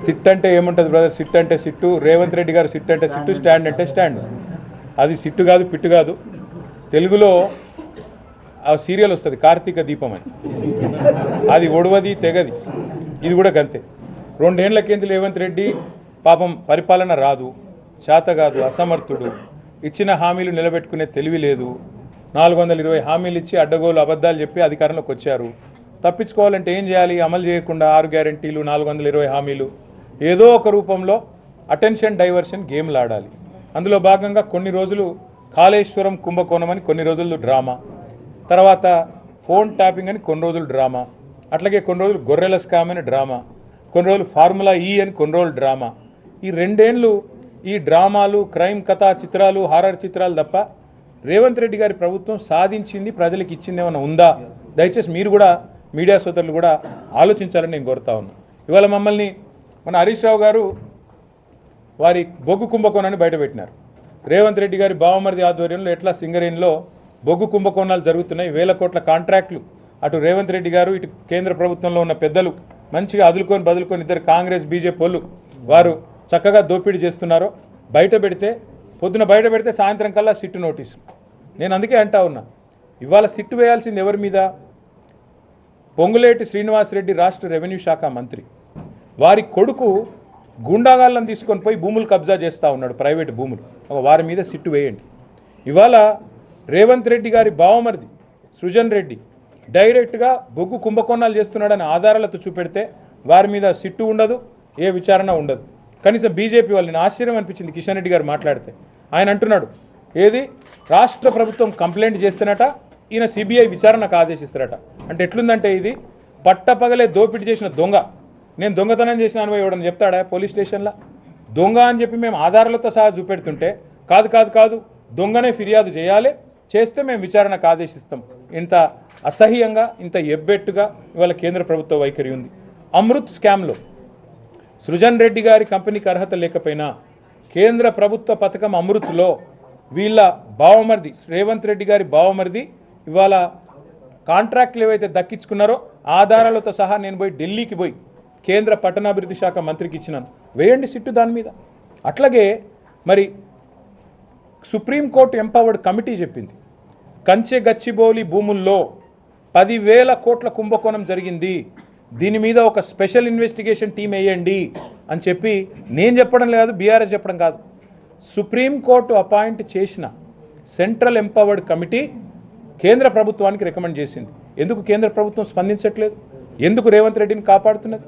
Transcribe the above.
SIT అంటే ఏముంటుంది brother? SIT అంటే సిట్టు, రేవంత్ రెడ్డి గారు సిట్ అంటే సిట్టు, స్టాండ్ అంటే స్టాండ్. అది సిట్టు కాదు, పిట్టు కాదు. తెలుగులో ఆ సీరియల్ వస్తుంది కార్తీక దీపం అని, అది ఒడవది తెగది. ఇది కూడా గంతే. 2 ఏళ్ల కింద రేవంత్ రెడ్డి పాపం పరిపాలన రాదు, చేత కాదు, అసమర్థుడు, ఇచ్చిన హామీలు నిలబెట్టుకునే తెలివి లేదు. 420 హామీలు ఇచ్చి అడ్డగోలు అబద్ధాలు చెప్పి అధికారంలోకి వచ్చారు. తప్పించుకోవాలంటే ఏం చేయాలి? అమలు చేయకుండా 6 గ్యారెంటీలు, 420 హామీలు, ఏదో ఒక రూపంలో అటెన్షన్ డైవర్షన్ గేమ్లు ఆడాలి. అందులో భాగంగా కొన్ని రోజులు కాళేశ్వరం కుంభకోణం అని కొన్ని రోజులు డ్రామా, తర్వాత ఫోన్ ట్యాపింగ్ అని కొన్ని రోజులు డ్రామా, అట్లాగే కొన్ని రోజులు గొర్రెల స్కామ్ అని డ్రామా, కొన్ని రోజులు ఫార్ములా ఈ అని కొన్ని రోజులు డ్రామా. ఈ 2 ఏళ్ళు ఈ డ్రామాలు, క్రైమ్ కథా చిత్రాలు, హారర్ చిత్రాలు తప్ప రేవంత్ రెడ్డి గారి ప్రభుత్వం సాధించింది, ప్రజలకు ఇచ్చింది ఏమైనా ఉందా? దయచేసి మీరు కూడా, మీడియా సోదరులు కూడా ఆలోచించాలని నేను కోరుతా ఉన్నా. ఇవాళ మమ్మల్ని మన హరీష్ రావు గారు వారి బొగ్గు కుంభకోణాన్ని బయటపెట్టినారు. రేవంత్ రెడ్డి గారి బావమరిది ఆధ్వర్యంలో ఎట్లా సింగరేణిలో బొగ్గు కుంభకోణాలు జరుగుతున్నాయి, 1000 కోట్ల కాంట్రాక్టులు అటు రేవంత్ రెడ్డి గారు, ఇటు కేంద్ర ప్రభుత్వంలో ఉన్న పెద్దలు మంచిగా అదులుకొని బదులుకొని ఇద్దరు కాంగ్రెస్ బీజేపీ వాళ్ళు వారు చక్కగా దోపిడీ చేస్తున్నారో బయట పెడితే, పొద్దున బయట పెడితే సాయంత్రం కల్లా సిట్టు నోటీసు. నేను అందుకే అంటా ఉన్నా, ఇవాళ సిట్టు వేయాల్సింది ఎవరి మీద? పొంగులేటి శ్రీనివాసరెడ్డి రాష్ట్ర రెవెన్యూ శాఖ మంత్రి, వారి కొడుకు గూండాగాళ్ళని తీసుకొని పోయి భూములు కబ్జా చేస్తూ ఉన్నాడు, ప్రైవేటు భూములు. వారి మీద సిట్టు వేయండి. ఇవాళ రేవంత్ రెడ్డి గారి బావమరిది సృజన్ రెడ్డి డైరెక్ట్గా బొగ్గు కుంభకోణాలు చేస్తున్నాడని ఆధారాలతో చూపెడితే వారి మీద సిట్టు ఉండదు, ఏ విచారణ ఉండదు. కనీసం బీజేపీ వాళ్ళని ఆశ్చర్యం అనిపించింది కిషన్ రెడ్డి గారు మాట్లాడితే. ఆయన అంటున్నాడు, ఏది రాష్ట్ర ప్రభుత్వం కంప్లైంట్ చేస్తేనట ఈయన సిబిఐ విచారణకు ఆదేశిస్తారట. అంటే ఎట్లుందంటే ఇది పట్టపగలే దోపిడీ చేసిన దొంగ, నేను దొంగతనం చేసిన అనుభవం ఇవ్వడం చెప్తాడా పోలీస్ స్టేషన్లో? దొంగ అని చెప్పి మేము ఆధారాలతో సహా చూపెడుతుంటే కాదు కాదు కాదు దొంగనే ఫిర్యాదు చేయాలి, చేస్తే మేము విచారణకు ఆదేశిస్తాం. ఇంత అసహ్యంగా, ఇంత ఎబ్బెట్టుగా ఇవాళ కేంద్ర ప్రభుత్వ వైఖరి ఉంది. అమృత్ స్కామ్లో సృజన్ రెడ్డి గారి కంపెనీకి అర్హత లేకపోయినా కేంద్ర ప్రభుత్వ పథకం అమృత్లో వీళ్ళ బావమరిది రేవంత్ రెడ్డి గారి బావమరిది ఇవాళ కాంట్రాక్ట్లు ఏవైతే దక్కించుకున్నారో ఆధారాలతో సహా నేను పోయి ఢిల్లీకి పోయి కేంద్ర పట్టణాభివృద్ధి శాఖ మంత్రికి ఇచ్చినాను, వేయండి సిట్టు దాని మీద. అట్లాగే మరి సుప్రీంకోర్టు ఎంపవర్డ్ కమిటీ చెప్పింది, కంచె గచ్చిబౌలి భూముల్లో 10,000 కోట్ల కుంభకోణం జరిగింది, దీని మీద ఒక స్పెషల్ ఇన్వెస్టిగేషన్ టీం వేయండి అని చెప్పి నేను చెప్పడం లేదు, బీఆర్ఎస్ చెప్పడం కాదు, సుప్రీంకోర్టు అపాయింట్ చేసిన సెంట్రల్ ఎంపవర్డ్ కమిటీ కేంద్ర ప్రభుత్వానికి రికమెండ్ చేసింది. ఎందుకు కేంద్ర ప్రభుత్వం స్పందించట్లేదు? ఎందుకు రేవంత్ రెడ్డిని కాపాడుతున్నది?